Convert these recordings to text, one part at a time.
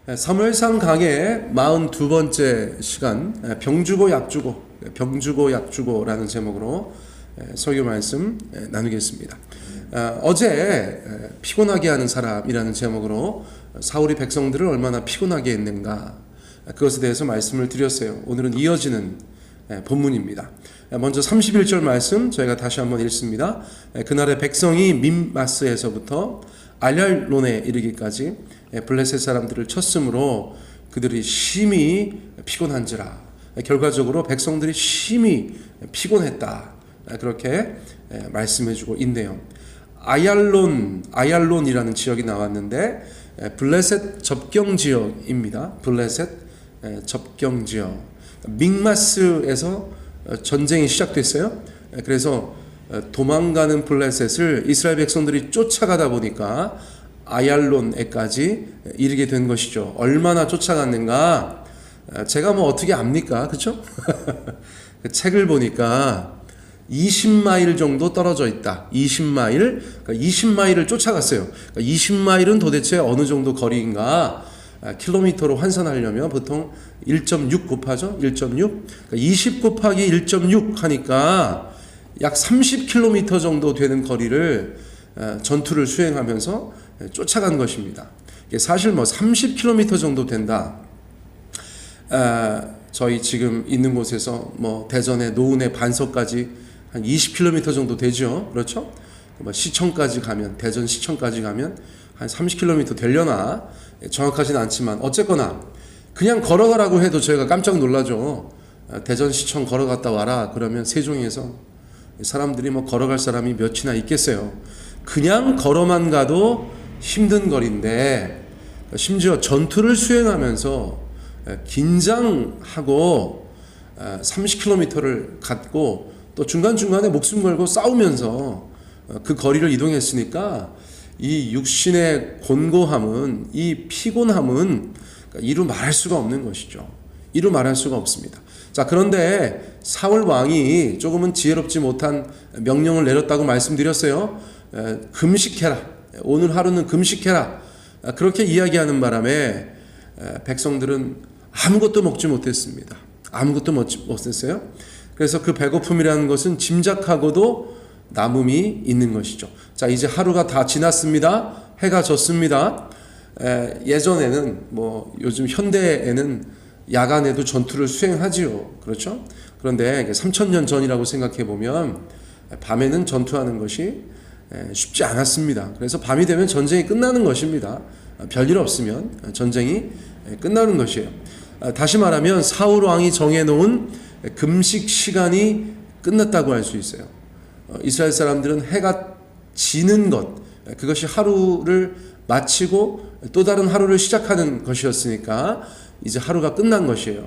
사무엘상 강의 42번째 시간 병주고 약주고라는 제목으로 설교 말씀 나누겠습니다. 어제 피곤하게 하는 사람이라는 제목으로 사울이 백성들을 얼마나 피곤하게 했는가, 그것에 대해서 말씀을 드렸어요. 오늘은 이어지는 본문입니다. 먼저 31절 말씀 저희가 다시 한번 읽습니다. 그날의 백성이 밈마스에서부터 알얄론에 이르기까지 블레셋 사람들을 쳤으므로 그들이 심히 피곤한지라. 결과적으로 백성들이 심히 피곤했다, 그렇게 말씀해주고 있네요. 아얄론이라는 지역이 나왔는데 블레셋 접경 지역입니다. 블레셋 접경 지역. 믹마스에서 전쟁이 시작됐어요. 그래서 도망가는 블레셋을 이스라엘 백성들이 쫓아가다 보니까 아얄론에까지 이르게 된 것이죠. 얼마나 쫓아갔는가? 제가 뭐 어떻게 압니까? 그렇죠? 그 책을 보니까 20마일 정도 떨어져 있다. 20마일, 그러니까 20마일을 쫓아갔어요. 그러니까 20마일은 도대체 어느 정도 거리인가? 킬로미터로 환산하려면 보통 1.6 곱하죠. 1.6. 그러니까 20 곱하기 1.6 하니까 약 30km 정도 되는 거리를 전투를 수행하면서 쫓아간 것입니다. 사실 뭐 30km 정도 된다. 저희 지금 있는 곳에서 뭐 대전의 노은의 반석까지 한 20km 정도 되죠. 그렇죠? 뭐 시청까지 가면, 대전 시청까지 가면 한 30km 되려나? 정확하진 않지만 어쨌거나 그냥 걸어가라고 해도 저희가 깜짝 놀라죠. 대전 시청 걸어갔다 와라 그러면 세종에서 사람들이 뭐 걸어갈 사람이 몇이나 있겠어요. 그냥 걸어만 가도 힘든 거리인데, 심지어 전투를 수행하면서 긴장하고 30km를 갔고 또 중간중간에 목숨 걸고 싸우면서 그 거리를 이동했으니까 이 육신의 곤고함은, 이 피곤함은 이루 말할 수가 없는 것이죠. 이루 말할 수가 없습니다. 자, 그런데 사울 왕이 조금은 지혜롭지 못한 명령을 내렸다고 말씀드렸어요. 금식해라. 오늘 하루는 금식해라. 그렇게 이야기하는 바람에 백성들은 아무것도 먹지 못했습니다. 아무것도 먹지 못했어요. 그래서 그 배고픔이라는 것은 짐작하고도 남음이 있는 것이죠. 자, 이제 하루가 다 지났습니다. 해가 졌습니다. 예전에는 뭐 요즘 현대에는 야간에도 전투를 수행하지요. 그렇죠? 그런데 3000년 전이라고 생각해 보면 밤에는 전투하는 것이 쉽지 않았습니다. 그래서 밤이 되면 전쟁이 끝나는 것입니다. 별일 없으면 전쟁이 끝나는 것이에요. 다시 말하면 사울 왕이 정해놓은 금식 시간이 끝났다고 할 수 있어요. 이스라엘 사람들은 해가 지는 것, 그것이 하루를 마치고 또 다른 하루를 시작하는 것이었으니까 이제 하루가 끝난 것이에요.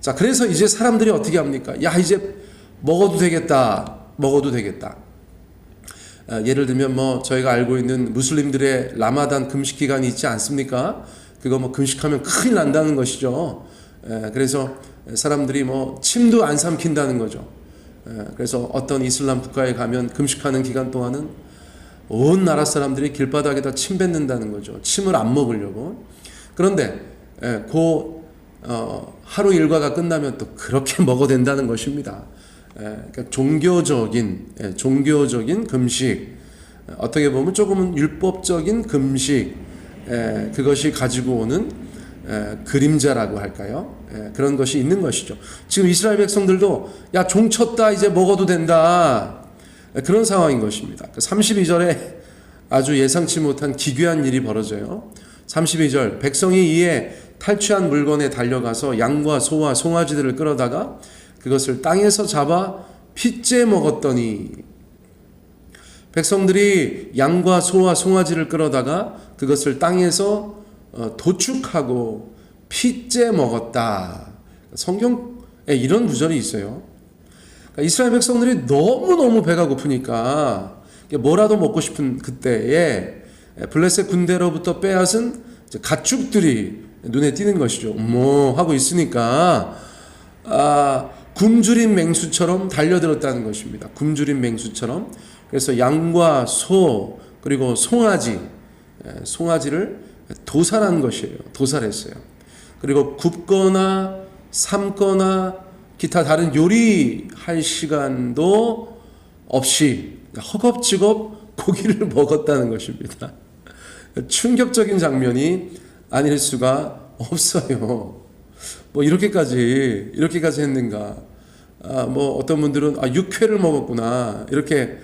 자, 그래서 이제 사람들이 어떻게 합니까? 야, 이제 먹어도 되겠다. 예를 들면 뭐 저희가 알고 있는 무슬림들의 라마단 금식 기간이 있지 않습니까? 그거 뭐 금식하면 큰일 난다는 것이죠. 그래서 사람들이 뭐 침도 안 삼킨다는 거죠. 그래서 어떤 이슬람 국가에 가면 금식하는 기간 동안은 온 나라 사람들이 길바닥에다 침 뱉는다는 거죠. 침을 안 먹으려고. 그런데 하루 일과가 끝나면 또 그렇게 먹어댄다는 것입니다. 그러니까 종교적인 금식, 어떻게 보면 조금은 율법적인 금식, 그것이 가지고 오는 그림자라고 할까요? 그런 것이 있는 것이죠. 지금 이스라엘 백성들도 야, 종 쳤다, 이제 먹어도 된다, 그런 상황인 것입니다. 32절에 아주 예상치 못한 기괴한 일이 벌어져요. 32절, 백성이 이에 탈취한 물건에 달려가서 양과 소와 송아지들을 끌어다가 그것을 땅에서 잡아 핏째 먹었더니, 백성들이 양과 소와 송아지를 끌어다가 그것을 땅에서 도축하고 핏째 먹었다. 성경에 이런 구절이 있어요. 그러니까 이스라엘 백성들이 너무너무 배가 고프니까 뭐라도 먹고 싶은 그때에 블레셋 군대로부터 빼앗은 가축들이 눈에 띄는 것이죠. 하고 있으니까 굶주린 맹수처럼 달려들었다는 것입니다. 굶주린 맹수처럼. 그래서 양과 소 그리고 송아지를 도살한 것이에요. 도살했어요. 그리고 굽거나 삶거나 기타 다른 요리할 시간도 없이 허겁지겁 고기를 먹었다는 것입니다. 충격적인 장면이 아닐 수가 없어요. 뭐 이렇게까지 했는가? 뭐 어떤 분들은 육회를 먹었구나 이렇게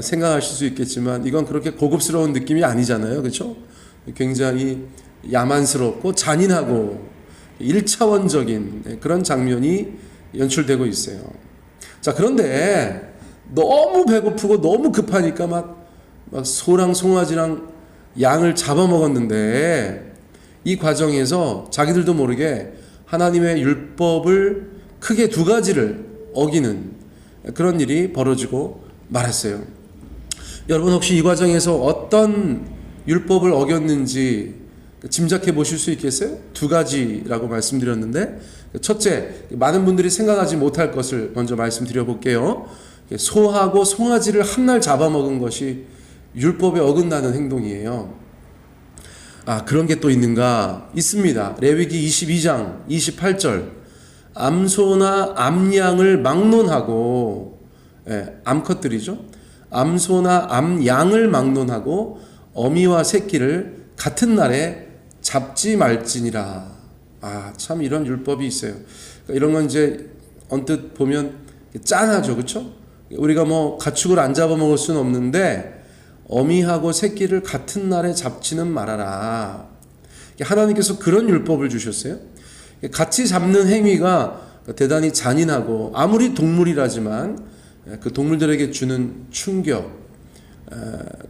생각하실 수 있겠지만 이건 그렇게 고급스러운 느낌이 아니잖아요, 그렇죠? 굉장히 야만스럽고 잔인하고 1차원적인 그런 장면이 연출되고 있어요. 자, 그런데 너무 배고프고 너무 급하니까 막 소랑 송아지랑 양을 잡아먹었는데 이 과정에서 자기들도 모르게 하나님의 율법을 크게 두 가지를 어기는 그런 일이 벌어지고 말았어요. 여러분 혹시 이 과정에서 어떤 율법을 어겼는지 짐작해 보실 수 있겠어요? 두 가지라고 말씀드렸는데 첫째, 많은 분들이 생각하지 못할 것을 먼저 말씀드려 볼게요. 소하고 송아지를 한 날 잡아먹은 것이 율법에 어긋나는 행동이에요. 그런 게 또 있는가? 있습니다. 레위기 22장 28절 암소나 암양을 막론하고 암컷들이죠. 암소나 암양을 막론하고 어미와 새끼를 같은 날에 잡지 말지니라. 참 이런 율법이 있어요. 그러니까 이런 건 이제 언뜻 보면 짠하죠, 그렇죠? 우리가 뭐 가축을 안 잡아먹을 수는 없는데 어미하고 새끼를 같은 날에 잡지는 말아라. 하나님께서 그런 율법을 주셨어요. 같이 잡는 행위가 대단히 잔인하고 아무리 동물이라지만 그 동물들에게 주는 충격,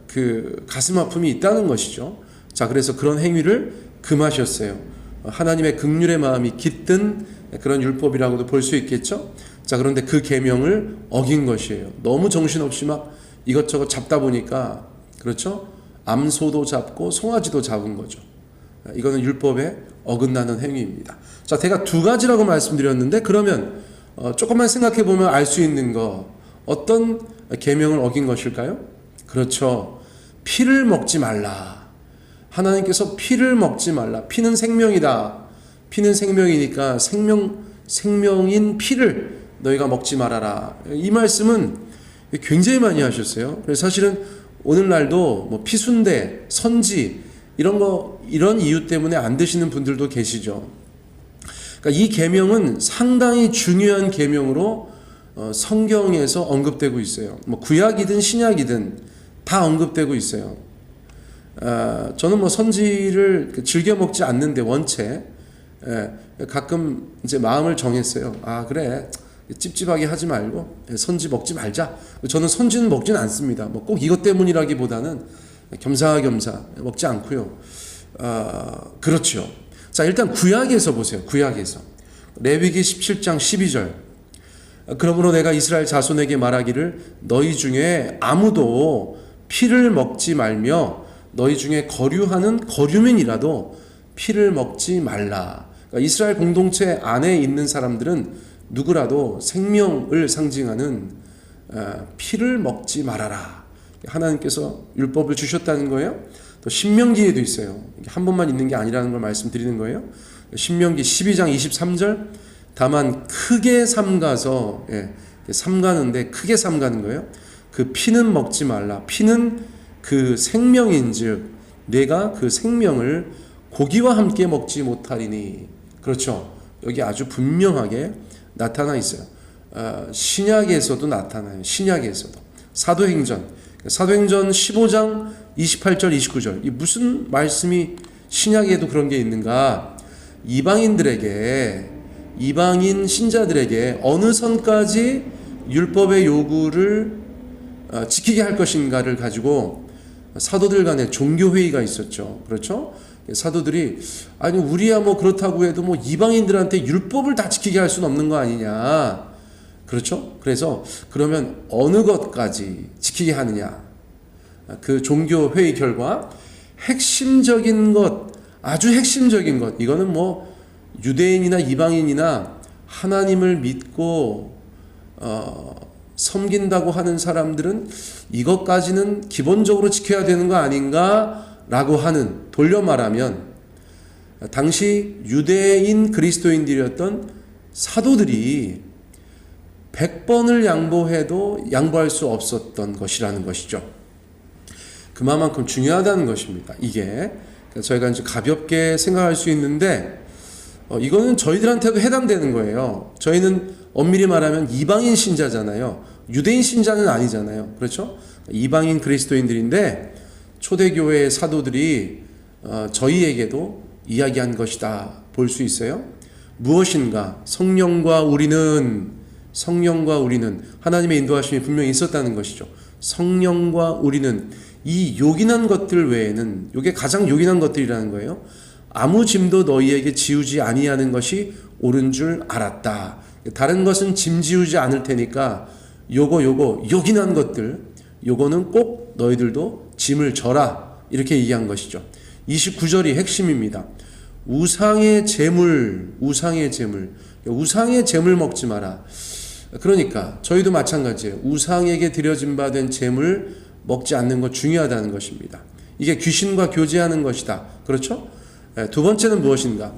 그 가슴 아픔이 있다는 것이죠. 자, 그래서 그런 행위를 금하셨어요. 하나님의 긍휼의 마음이 깃든 그런 율법이라고도 볼 수 있겠죠. 자, 그런데 그 계명을 어긴 것이에요. 너무 정신없이 막 이것저것 잡다 보니까, 그렇죠? 암소도 잡고 송아지도 잡은 거죠. 이거는 율법에 어긋나는 행위입니다. 자, 제가 두 가지라고 말씀드렸는데 그러면 조금만 생각해 보면 알 수 있는 거 어떤 계명을 어긴 것일까요? 그렇죠. 피를 먹지 말라. 하나님께서 피를 먹지 말라. 피는 생명이다. 피는 생명이니까 생명인 피를 너희가 먹지 말아라. 이 말씀은 굉장히 많이 하셨어요. 그래서 사실은 오늘날도 뭐 피순대, 선지 이런 이유 때문에 안 드시는 분들도 계시죠. 그러니까 이 계명은 상당히 중요한 계명으로 성경에서 언급되고 있어요. 뭐 구약이든 신약이든 다 언급되고 있어요. 저는 뭐 선지를 즐겨 먹지 않는데 원체 가끔 이제 마음을 정했어요. 그래. 찝찝하게 하지 말고 선지 먹지 말자. 저는 선지는 먹진 않습니다. 뭐 꼭 이것 때문이라기보다는 겸사겸사 먹지 않고요. 그렇죠. 자, 일단 구약에서 보세요. 구약에서 레위기 17장 12절. 그러므로 내가 이스라엘 자손에게 말하기를 너희 중에 아무도 피를 먹지 말며 너희 중에 거류하는 거류민이라도 피를 먹지 말라. 그러니까 이스라엘 공동체 안에 있는 사람들은 누구라도 생명을 상징하는 피를 먹지 말아라. 하나님께서 율법을 주셨다는 거예요. 또 신명기에도 있어요. 한 번만 있는 게 아니라는 걸 말씀드리는 거예요. 신명기 12장 23절 다만 크게 삼가서 삼가는데 크게 삼가는 거예요. 그 피는 먹지 말라. 피는 그 생명인즉 내가 그 생명을 고기와 함께 먹지 못하리니. 그렇죠. 여기 아주 분명하게 나타나 있어요. 신약에서도 나타나요. 신약에서도. 사도행전 15장 28절 29절. 이 무슨 말씀이 신약에도 그런 게 있는가? 이방인들에게, 이방인 신자들에게 어느 선까지 율법의 요구를 지키게 할 것인가를 가지고 사도들 간에 종교회의가 있었죠. 그렇죠? 사도들이 아니 우리야 뭐 그렇다고 해도 뭐 이방인들한테 율법을 다 지키게 할 수는 없는 거 아니냐. 그렇죠? 그래서 그러면 어느 것까지 지키게 하느냐. 그 종교회의 결과 핵심적인 것, 아주 핵심적인 것, 이거는 뭐 유대인이나 이방인이나 하나님을 믿고 섬긴다고 하는 사람들은 이것까지는 기본적으로 지켜야 되는 거 아닌가 라고 하는, 돌려 말하면 당시 유대인 그리스도인들이었던 사도들이 100번을 양보해도 양보할 수 없었던 것이라는 것이죠. 그만큼 중요하다는 것입니다. 이게 저희가 이제 가볍게 생각할 수 있는데 이거는 저희들한테도 해당되는 거예요. 저희는 엄밀히 말하면 이방인 신자잖아요. 유대인 신자는 아니잖아요. 그렇죠? 이방인 그리스도인들인데 초대교회의 사도들이 저희에게도 이야기한 것이다 볼 수 있어요. 무엇인가? 성령과 우리는 하나님의 인도하심이 분명히 있었다는 것이죠. 성령과 우리는 이 요긴한 것들 외에는, 이게 가장 요긴한 것들이라는 거예요. 아무 짐도 너희에게 지우지 아니하는 것이 옳은 줄 알았다. 다른 것은 짐 지우지 않을 테니까 요거 요긴한 것들, 요거는 꼭 너희들도 짐을 져라, 이렇게 얘기한 것이죠. 29절이 핵심입니다. 우상의 재물 먹지 마라. 그러니까 저희도 마찬가지예요. 우상에게 드려진 바 된 재물 먹지 않는 것 중요하다는 것입니다. 이게 귀신과 교제하는 것이다. 그렇죠? 두 번째는 무엇인가?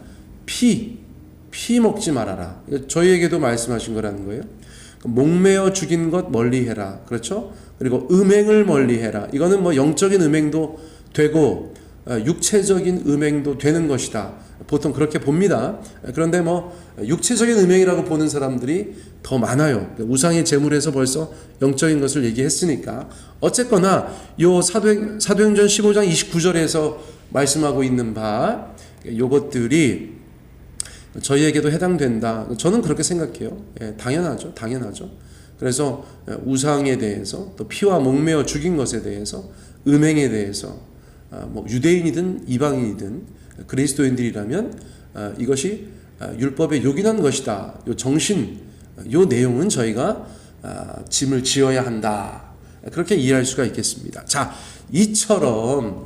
피 먹지 말아라. 저희에게도 말씀하신 거라는 거예요. 목매어 죽인 것 멀리해라. 그렇죠? 그리고 음행을 멀리해라. 이거는 뭐 영적인 음행도 되고 육체적인 음행도 되는 것이다. 보통 그렇게 봅니다. 그런데 뭐 육체적인 음행이라고 보는 사람들이 더 많아요. 우상의 제물에서 벌써 영적인 것을 얘기했으니까. 어쨌거나 요 사도행전 15장 29절에서 말씀하고 있는 바, 요것들이 저희에게도 해당된다. 저는 그렇게 생각해요. 당연하죠. 그래서 우상에 대해서, 또 피와 목매어 죽인 것에 대해서, 음행에 대해서, 뭐 유대인이든 이방인이든 그리스도인들이라면 이것이 율법에 요긴한 것이다. 요 정신, 요 내용은 저희가 짐을 지어야 한다. 그렇게 이해할 수가 있겠습니다. 자, 이처럼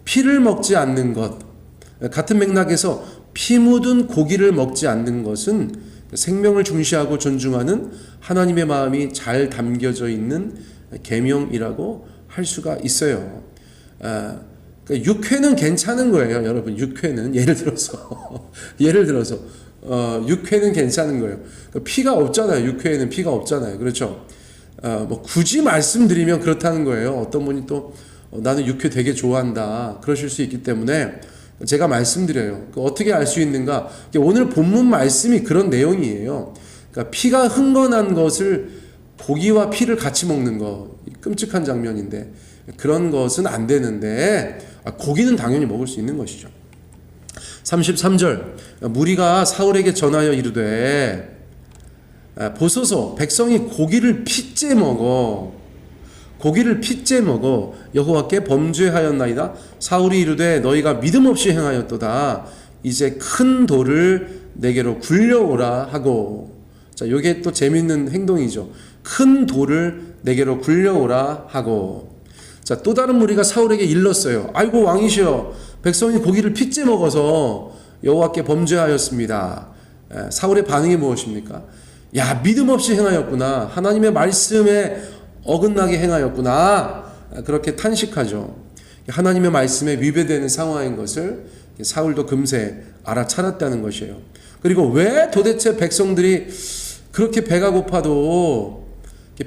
피를 먹지 않는 것, 같은 맥락에서 피 묻은 고기를 먹지 않는 것은 생명을 중시하고 존중하는 하나님의 마음이 잘 담겨져 있는 계명이라고 할 수가 있어요. 그러니까 육회는 괜찮은 거예요, 여러분. 육회는 예를 들어서 육회는 괜찮은 거예요. 피가 없잖아요. 육회에는 피가 없잖아요. 그렇죠? 뭐 굳이 말씀드리면 그렇다는 거예요. 어떤 분이 또 나는 육회 되게 좋아한다 그러실 수 있기 때문에 제가 말씀드려요. 어떻게 알 수 있는가? 오늘 본문 말씀이 그런 내용이에요. 그러니까 피가 흥건한 것을, 고기와 피를 같이 먹는 거, 끔찍한 장면인데 그런 것은 안 되는데 고기는 당연히 먹을 수 있는 것이죠. 33절, 무리가 사울에게 전하여 이르되 보소서, 백성이 고기를 핏째 먹어 여호와께 범죄하였나이다. 사울이 이르되 너희가 믿음 없이 행하였도다. 이제 큰 돌을 내게로 굴려오라 하고. 자, 요게 또 재밌는 행동이죠. 큰 돌을 내게로 굴려오라 하고. 자, 또 다른 무리가 사울에게 일렀어요. 아이고 왕이시여, 백성이 고기를 핏째 먹어서 여호와께 범죄하였습니다. 사울의 반응이 무엇입니까? 야, 믿음 없이 행하였구나. 하나님의 말씀에 어긋나게 행하였구나. 그렇게 탄식하죠. 하나님의 말씀에 위배되는 상황인 것을 사울도 금세 알아차렸다는 것이에요. 그리고 왜 도대체 백성들이 그렇게 배가 고파도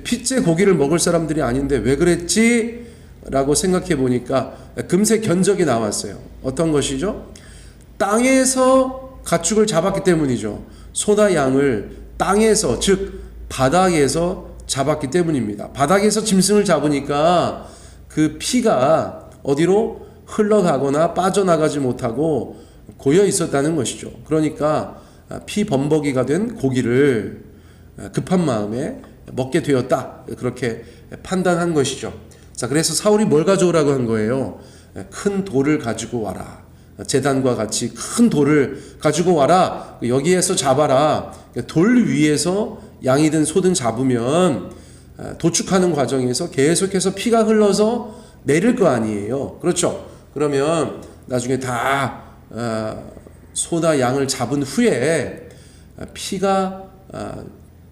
핏째 고기를 먹을 사람들이 아닌데 왜 그랬지? 라고 생각해 보니까 금세 견적이 나왔어요. 어떤 것이죠? 땅에서 가축을 잡았기 때문이죠. 소나 양을 땅에서, 즉 바닥에서 잡았기 때문입니다. 바닥에서 짐승을 잡으니까 그 피가 어디로 흘러가거나 빠져나가지 못하고 고여 있었다는 것이죠. 그러니까 피 범벅이가 된 고기를 급한 마음에 먹게 되었다. 그렇게 판단한 것이죠. 자, 그래서 사울이 뭘 가져오라고 한 거예요? 큰 돌을 가지고 와라. 제단과 같이 큰 돌을 가지고 와라. 여기에서 잡아라. 돌 위에서 양이든 소든 잡으면 도축하는 과정에서 계속해서 피가 흘러서 내릴 거 아니에요. 그렇죠? 그러면 나중에 다 소나 양을 잡은 후에 피가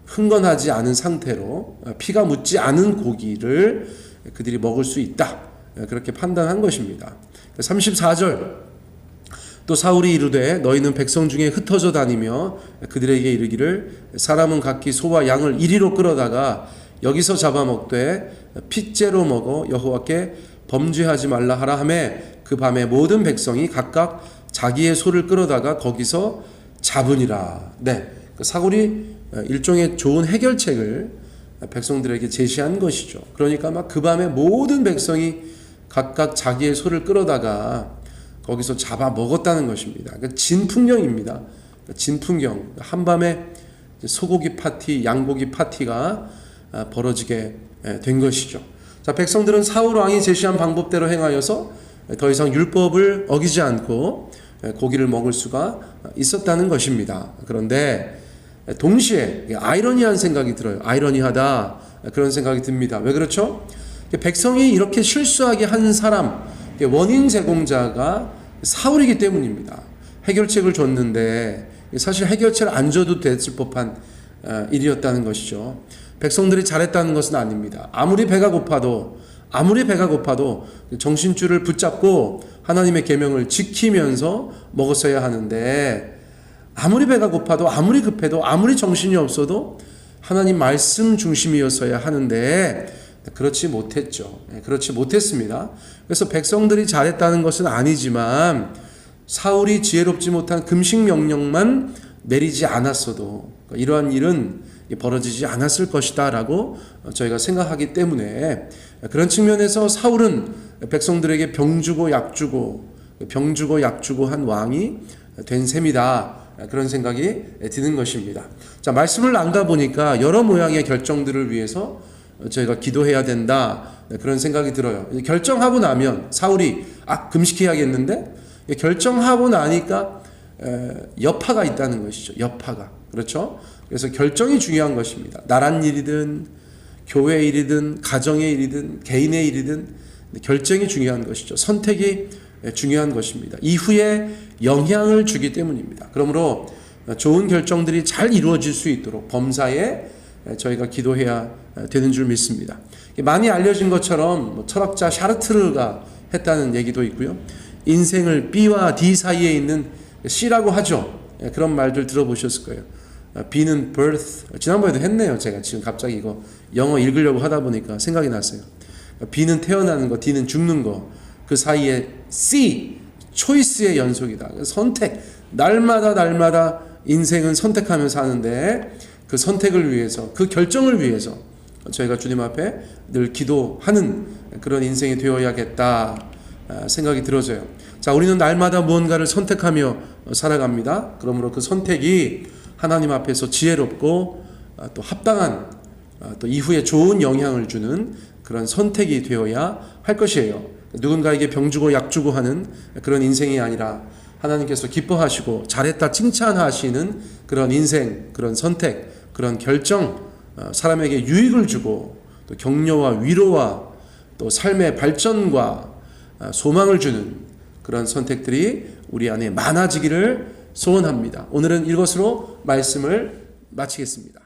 흥건하지 않은 상태로, 피가 묻지 않은 고기를 그들이 먹을 수 있다. 그렇게 판단한 것입니다. 34절 또 사울이 이르되 너희는 백성 중에 흩어져 다니며 그들에게 이르기를 사람은 각기 소와 양을 이리로 끌어다가 여기서 잡아먹되 핏째로 먹어 여호와께 범죄하지 말라 하라 하매 그 밤에 모든 백성이 각각 자기의 소를 끌어다가 거기서 잡으니라. 네, 사울이 일종의 좋은 해결책을 백성들에게 제시한 것이죠. 그러니까 막 그 밤에 모든 백성이 각각 자기의 소를 끌어다가 거기서 잡아 먹었다는 것입니다. 그러니까 진풍경입니다. 진풍경. 한밤에 소고기 파티, 양고기 파티가 벌어지게 된 것이죠. 자, 백성들은 사울 왕이 제시한 방법대로 행하여서 더 이상 율법을 어기지 않고 고기를 먹을 수가 있었다는 것입니다. 그런데 동시에 아이러니한 생각이 들어요. 아이러니하다 그런 생각이 듭니다. 왜 그렇죠? 백성이 이렇게 실수하게 한 사람, 원인 제공자가 사울이기 때문입니다. 해결책을 줬는데 사실 해결책을 안 줘도 됐을 법한 일이었다는 것이죠. 백성들이 잘했다는 것은 아닙니다. 아무리 배가 고파도 정신줄을 붙잡고 하나님의 계명을 지키면서 먹었어야 하는데, 아무리 배가 고파도 아무리 급해도 아무리 정신이 없어도 하나님 말씀 중심이었어야 하는데 그렇지 못했죠. 그렇지 못했습니다. 그래서 백성들이 잘했다는 것은 아니지만 사울이 지혜롭지 못한 금식 명령만 내리지 않았어도 이러한 일은 벌어지지 않았을 것이다 라고 저희가 생각하기 때문에, 그런 측면에서 사울은 백성들에게 병 주고 약 주고 한 왕이 된 셈이다, 그런 생각이 드는 것입니다. 자, 말씀을 나누다 보니까 여러 모양의 결정들을 위해서 저희가 기도해야 된다, 그런 생각이 들어요. 결정하고 나면 사울이 금식해야겠는데, 결정하고 나니까 여파가 있다는 것이죠. 여파가. 그렇죠? 그래서 결정이 중요한 것입니다. 나란 일이든 교회 일이든 가정의 일이든 개인의 일이든 결정이 중요한 것이죠. 선택이 중요한 것입니다. 이후에 영향을 주기 때문입니다. 그러므로 좋은 결정들이 잘 이루어질 수 있도록 범사에 저희가 기도해야 되는 줄 믿습니다. 많이 알려진 것처럼 철학자 샤르트르가 했다는 얘기도 있고요. 인생을 B와 D 사이에 있는 C라고 하죠. 그런 말들 들어보셨을 거예요. B는 birth, 지난번에도 했네요. 제가 지금 갑자기 이거 영어 읽으려고 하다 보니까 생각이 났어요. B는 태어나는 거, D는 죽는 거, 그 사이에 C, choice의 연속이다. 선택, 날마다 인생은 선택하며 사는데 그 선택을 위해서, 그 결정을 위해서 저희가 주님 앞에 늘 기도하는 그런 인생이 되어야겠다 생각이 들어져요. 자, 우리는 날마다 무언가를 선택하며 살아갑니다. 그러므로 그 선택이 하나님 앞에서 지혜롭고 또 합당한, 또 이후에 좋은 영향을 주는 그런 선택이 되어야 할 것이에요. 누군가에게 병 주고 약 주고 하는 그런 인생이 아니라 하나님께서 기뻐하시고 잘했다 칭찬하시는 그런 인생, 그런 선택, 그런 결정, 사람에게 유익을 주고 또 격려와 위로와 또 삶의 발전과 소망을 주는 그런 선택들이 우리 안에 많아지기를 소원합니다. 오늘은 이것으로 말씀을 마치겠습니다.